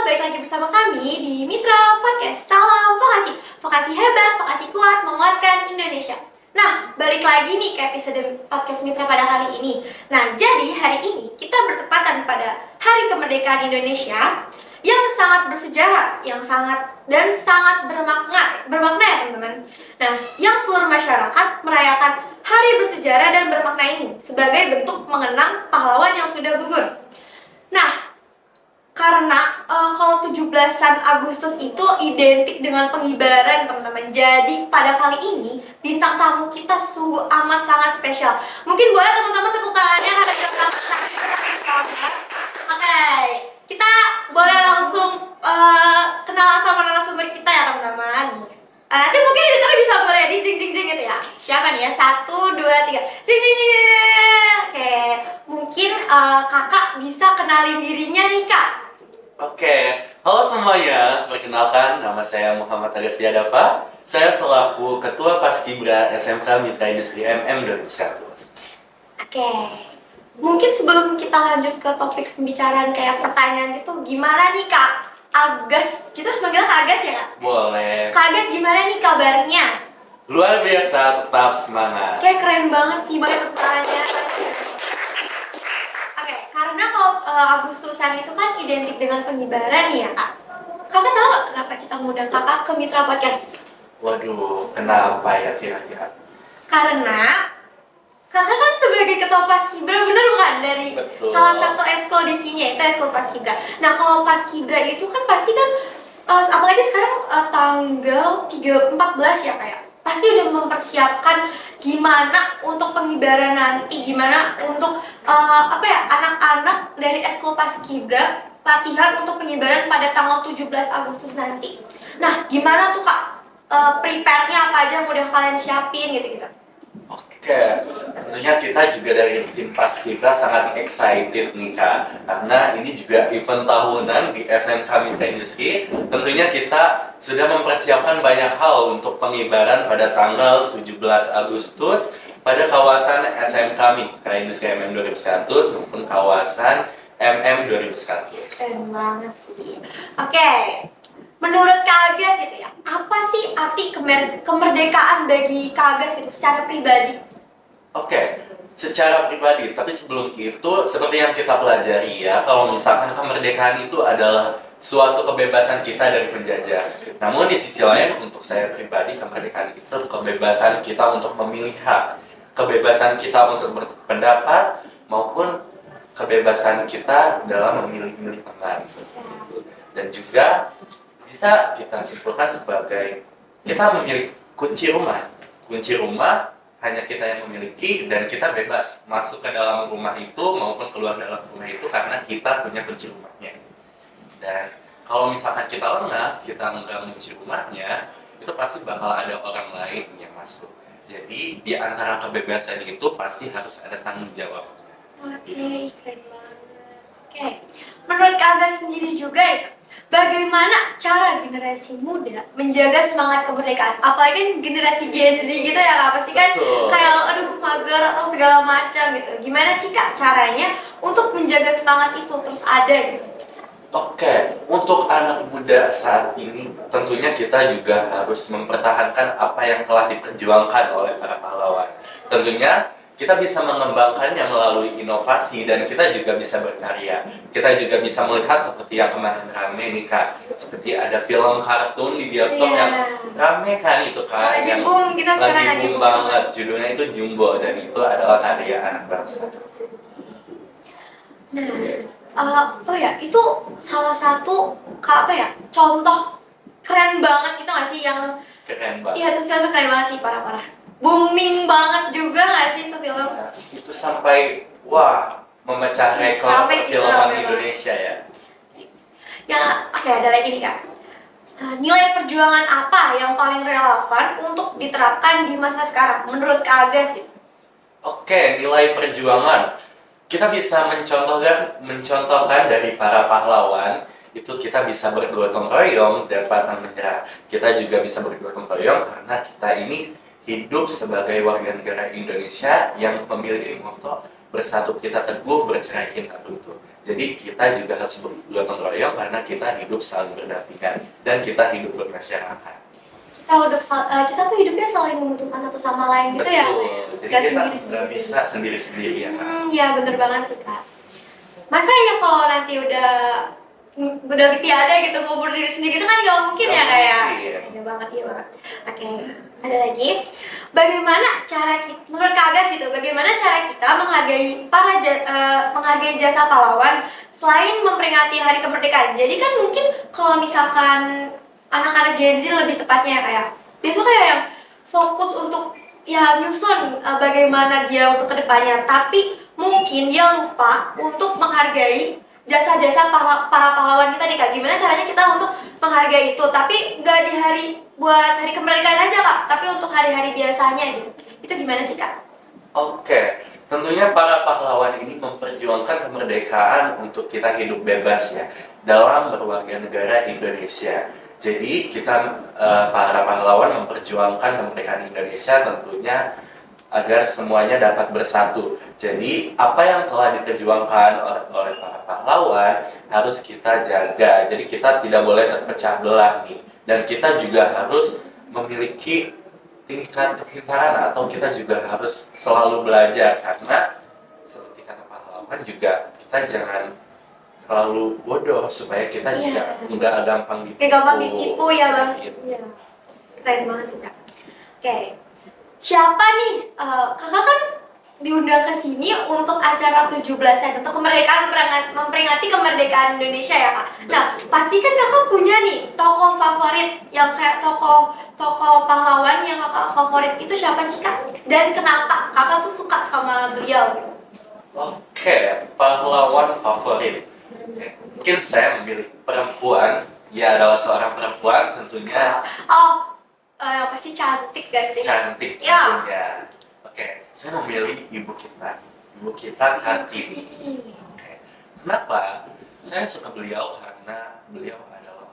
balik lagi bersama kami di Mitra Podcast. Salam vokasi, vokasi hebat, vokasi kuat, menguatkan Indonesia. Nah, balik lagi nih ke episode Podcast Mitra pada kali ini. Nah, jadi hari ini kita bertepatan pada Hari Kemerdekaan Indonesia yang sangat bersejarah, yang sangat bermakna ya teman-teman. Nah, yang seluruh masyarakat merayakan hari bersejarah dan bermakna ini sebagai bentuk mengenang pahlawan yang sudah gugur. Nah, karena kalau 17-an Agustus itu identik dengan pengibaran teman-teman. Jadi pada kali ini bintang tamu kita sungguh amat sangat spesial. Mungkin boleh teman-teman tepuk tangannya karena kita sangat spesial. Oke, kita boleh langsung kenalan sama narasumber kita ya teman-teman. Nanti mungkin editor bisa boleh di jing gitu ya. Siapa nih ya? 1, 2, 3. Jing. Oke, mungkin kakak bisa kenalin dirinya nih kak. Oke, halo semuanya. Perkenalkan, nama saya Muhammad Agustia Dava. Saya selaku Ketua Paskibra SMK Mitra Industri MM 2001. Oke, mungkin sebelum kita lanjut ke topik pembicaraan kayak pertanyaan gitu, gimana nih kak Agas? Kita manggilnya Kak Agas ya kak? Boleh. Kak Agas gimana nih kabarnya? Luar biasa, tetap semangat. Kayak keren banget sih, banget pertanyaannya. Oke, karena kalau Agustusan itu kan identik dengan pengibaran ya kak. Kakak tahu nggak kenapa kita ngundang kakak ke Mitra Podcast? Waduh, kenapa ya kira-kira? Karena kakak kan sebagai ketua Paskibra, bener bukan? Dari Betul. salah satu eskol di sini, itu eskol Paskibra. Nah, kalau Paskibra itu kan pasti kan, apalagi sekarang tanggal 14 ya kayak, pasti udah mempersiapkan gimana untuk pengibaran nanti, gimana untuk anak-anak dari eskol Paskibra latihan untuk pengibaran pada tanggal 17 Agustus nanti. Nah, gimana tuh kak? Prepare-nya apa aja yang udah kalian siapin gitu-gitu? Oke, tentunya kita juga dari tim Paskibra sangat excited nih Kak. Karena ini juga event tahunan di SMK Mitra Industri. Tentunya kita sudah mempersiapkan banyak hal untuk pengibaran pada tanggal 17 Agustus pada kawasan SMK Mitra Industri MM 2001 maupun kawasan MM 2001. Keren banget sih. Oke, menurut Kak Agas itu ya, apa sih arti kemerdekaan bagi Kak Agas gitu secara pribadi? Oke, secara pribadi, tapi sebelum itu seperti yang kita pelajari ya, kalau misalkan kemerdekaan itu adalah suatu kebebasan kita dari penjajah. Namun di sisi lain untuk saya pribadi, kemerdekaan itu kebebasan kita untuk memilih hak, kebebasan kita untuk berpendapat maupun kebebasan kita dalam memilih teman. Dan juga bisa kita simpulkan sebagai kita memiliki kunci rumah. Kunci rumah hanya kita yang memiliki dan kita bebas masuk ke dalam rumah itu maupun keluar dalam rumah itu karena kita punya kunci rumahnya. Dan kalau misalkan kita lengah, kita memegang kunci rumahnya, itu pasti bakal ada orang lain yang masuk. Jadi di antara kebebasan itu pasti harus ada tanggung jawab. Oke, keren banget. Oke, menurut Kak Agas sendiri juga itu, bagaimana cara generasi muda menjaga semangat kemerdekaan? Apalagi kan generasi Gen Z gitu ya kak, pasti kan Betul. kayak aduh mager atau segala macam gitu. Gimana sih kak caranya untuk menjaga semangat itu terus ada gitu? Oke, untuk anak muda saat ini tentunya kita juga harus mempertahankan apa yang telah diperjuangkan oleh para pahlawan. Tentunya kita bisa mengembangkannya melalui inovasi dan kita juga bisa berkarya. Kita juga bisa melihat seperti yang kemarin rame nih kak, seperti ada film kartun di bioskop Iya. yang rame kan itu kak, Lagi yang boom, kita sekarang lagi boom boom. banget. Judulnya itu Jumbo dan itu adalah karya anak bangsa. Nah, itu salah satu contoh keren banget gitu nggak sih yang Keren banget. iya tuh filmnya keren banget sih parah. Booming banget juga nggak sih itu film? Nah, itu sampai wah memecah rekor Rame sih, itu rame perfilman banget. Indonesia ya. Ya, oke, ada lagi nih kak. Nilai perjuangan apa yang paling relevan untuk diterapkan di masa sekarang menurut Kak Agas gitu? Oke, nilai perjuangan. Kita bisa mencontohkan dari para pahlawan, itu kita bisa bergotong royong dan pantang menyerah. Kita juga bisa bergotong royong karena kita ini hidup sebagai warga negara Indonesia yang memiliki motto bersatu kita teguh, bercerai kita runtuh. Jadi kita juga harus bergotong royong karena kita hidup saling berdampingan dan kita hidup bermasyarakat. Kita tuh hidupnya saling membutuhkan satu sama lain gitu ya. Jadi Gak kita sendiri-sendiri. nggak bisa sendiri-sendiri ya Kak. Ya bener banget sih Kak. Masa ya kalau nanti udah tiada gitu ngubur diri sendiri itu kan gak mungkin ya kayak. Iya banget, iya banget. Oke, ada lagi. Bagaimana cara kita, menurut Kak Agas gitu, bagaimana cara kita menghargai jasa pahlawan selain memperingati Hari Kemerdekaan? Jadi kan mungkin kalau misalkan anak-anak Gen Z lebih tepatnya kayak dia tuh kayak yang fokus untuk ya nyusun bagaimana dia untuk kedepannya, tapi mungkin dia lupa untuk menghargai jasa-jasa para pahlawan kita nih Kak. Gimana caranya kita untuk menghargai itu, tapi nggak di buat hari kemerdekaan aja Kak, tapi untuk hari-hari biasanya gitu. Itu gimana sih Kak? Oke, tentunya para pahlawan ini memperjuangkan kemerdekaan untuk kita hidup bebas ya dalam berwarga negara Indonesia. Jadi kita para pahlawan memperjuangkan kemerdekaan Indonesia tentunya agar semuanya dapat bersatu. Jadi apa yang telah diperjuangkan oleh para pahlawan harus kita jaga. Jadi kita tidak boleh terpecah belah nih. Dan kita juga harus memiliki tingkat kepintaran atau kita juga harus selalu belajar karena seperti kata pahlawan juga kita jangan terlalu bodoh supaya kita juga nggak gampang ditipu. Kayak gampang ditipu ya Bang. Iya. Keren banget sih Kak. Oke. Siapa nih? Kakak kan diundang ke sini untuk acara 17-an untuk memperingati kemerdekaan Indonesia ya Kak. Nah, pasti kan Kakak punya nih tokoh favorit yang kayak tokoh pahlawan yang Kakak favorit itu siapa sih Kak? Dan kenapa Kakak tuh suka sama beliau? Oke, pahlawan favorit. Mungkin saya memilih perempuan. Ia adalah seorang perempuan tentunya. Pasti cantik gak sih? Cantik ya. tentunya. Oke, saya memilih ibu kita Kartini. Oke. Kenapa? Saya suka beliau karena beliau adalah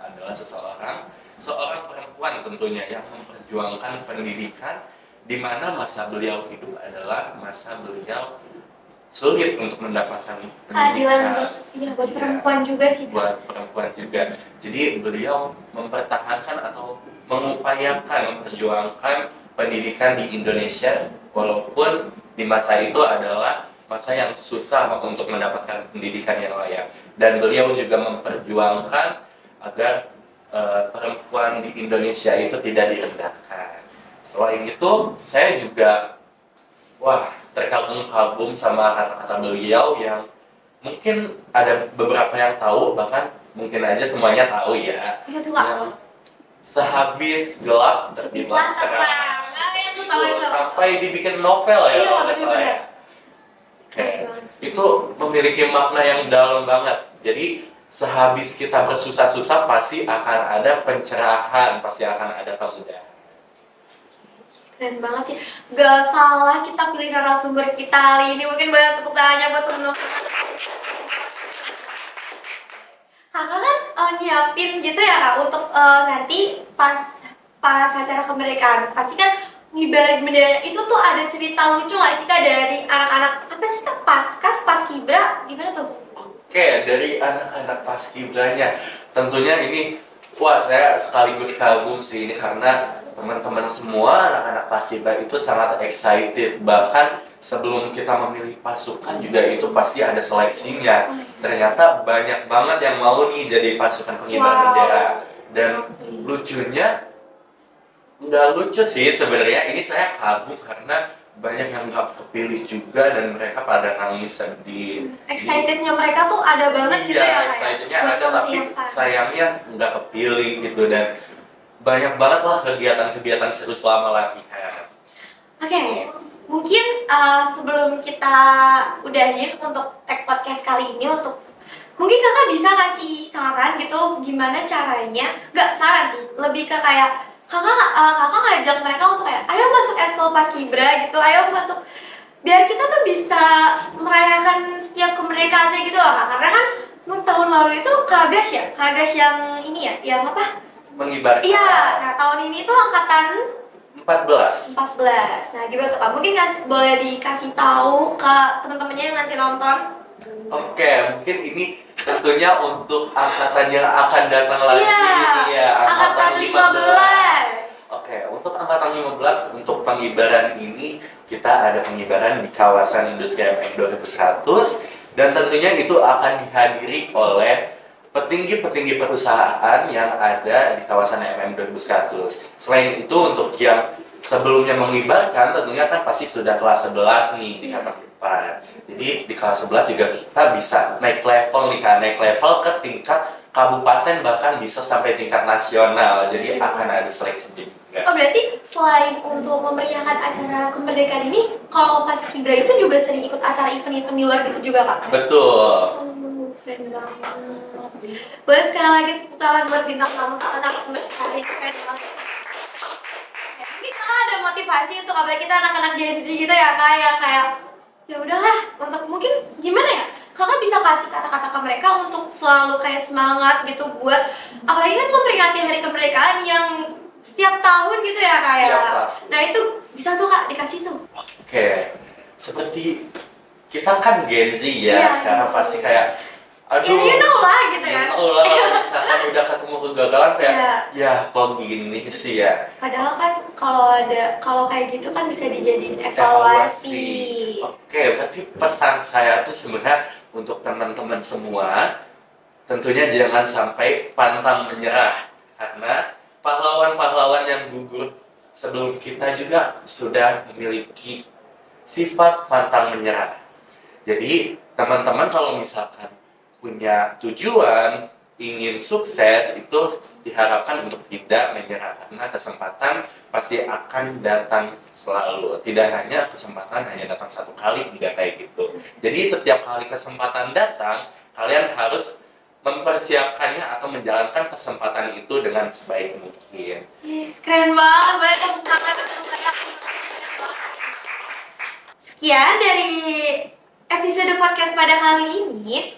adalah seorang perempuan tentunya yang memperjuangkan pendidikan, di mana masa beliau hidup adalah masa beliau sulit untuk mendapatkan keadilan buat perempuan juga sih. Buat perempuan juga. Jadi beliau mempertahankan atau mengupayakan memperjuangkan pendidikan di Indonesia walaupun di masa itu adalah masa yang susah untuk mendapatkan pendidikan yang layak. Dan beliau juga memperjuangkan agar perempuan di Indonesia itu tidak direndahkan. Selain itu, saya juga terkagum-kagum sama kata-kata beliau yang mungkin ada beberapa yang tahu, bahkan mungkin aja semuanya tahu ya. Yang sehabis gelap terbitlah terang. Itu sampai dibikin novel ya kalau nggak salah ya. Itu memiliki makna yang dalam banget. Jadi sehabis kita bersusah-susah pasti akan ada pencerahan, pasti akan ada kemudahan. Keren banget sih, gak salah kita pilih narasumber kita kali ini. Mungkin banyak tepuk tangannya buat temen-temen. Kakak kan nyiapin gitu ya Kak untuk nanti pas acara kemerdekaan. Pasti kan ngibarin bendera itu tuh ada cerita lucu gak sih Kak dari anak-anak, apa sih Kak, Paskas, Paskibra, gimana tuh? Oke, dari anak-anak Paskibranya tentunya ini, saya sekaligus kagum sih ini karena teman-teman semua anak-anak Paskibra itu sangat excited. Bahkan sebelum kita memilih pasukan juga itu pasti ada seleksinya. Ternyata banyak banget yang mau nih jadi pasukan pengibar bendera. Dan lucunya, nggak lucu sih sebenarnya, ini saya kagum karena banyak yang nggak kepilih juga dan mereka pada nangis sedih. Excitednya mereka tuh ada banget gitu ya. Iya, excitednya ada tapi sayangnya nggak kepilih gitu. Dan banyak banget lah kegiatan-kegiatan seru selama latihan. Oke, mungkin sebelum kita udahin untuk tag podcast kali ini, mungkin kakak bisa kasih saran gitu gimana caranya, nggak saran sih, lebih ke kayak kakak ngajak mereka untuk kayak ayo masuk eskul Paskibra gitu, ayo masuk biar kita tuh bisa merayakan setiap kemerdekaannya gitu loh Kak. Karena kan tahun lalu itu Kagas yang ini ya, yang apa? Mengibarkan. Iya, nah tahun ini tuh angkatan 14. 14. Nah, gimana tuh Kak? Mungkin boleh dikasih tahu ke teman-temannya yang nanti nonton. Oke, mungkin ini tentunya untuk angkatan yang akan datang lagi. Iya, angkatan 15. Oke, untuk angkatan 15 untuk pengibaran ini kita ada pengibaran di kawasan Industri MM 2100 dan tentunya itu akan dihadiri oleh petinggi-petinggi perusahaan yang ada di kawasan MM 2100. Selain itu untuk yang sebelumnya mengibarkan tentunya kan pasti sudah kelas 11 nih di kamar depan. Jadi di kelas 11 juga kita bisa naik level nih kan, naik level ke tingkat kabupaten bahkan bisa sampai tingkat nasional. Jadi akan ada seleksi juga. Oh, berarti selain untuk memeriahkan acara kemerdekaan ini, kalau Paskibra itu juga sering ikut acara event-event di luar gitu juga Kak? Betul. Oh, keren banget. Boleh sekali lagi tepuk tangan buat bintang tamu anak semester hari ini, keren banget. Ya, mungkin Kakak ada motivasi untuk apalagi kita anak-anak Gen Z gitu ya Kak, yang kayak ya udahlah, untuk mungkin gimana ya? Kakak bisa kasih kata-kata ke mereka untuk selalu kayak semangat gitu buat apalagi kan memperingati hari kemerdekaan yang setiap tahun gitu ya Kak ya. Nah itu bisa tuh Kak dikasih tuh. Oke, seperti kita kan Gen Z ya, Iya, sekarang Gen Z. pasti kayak aduh, Ya you know lah gitu kan. Misalkan udah ketemu kegagalan kayak Iya. ya kok gini sih ya. Padahal kan kalau kayak gitu kan bisa dijadiin evaluasi. Oke, berarti pesan saya tuh sebenarnya untuk teman-teman semua, tentunya jangan sampai pantang menyerah karena pahlawan-pahlawan yang gugur sebelum kita juga sudah memiliki sifat pantang menyerah. Jadi teman-teman kalau misalkan punya tujuan ingin sukses itu diharapkan untuk tidak menyerah karena kesempatan pasti akan datang selalu. Tidak hanya kesempatan hanya datang satu kali, tidak kayak gitu. Jadi setiap kali kesempatan datang, kalian harus mempersiapkannya atau menjalankan kesempatan itu dengan sebaik mungkin. Yes, keren banget, banyak tepuk tangan. Sekian dari episode podcast pada kali ini.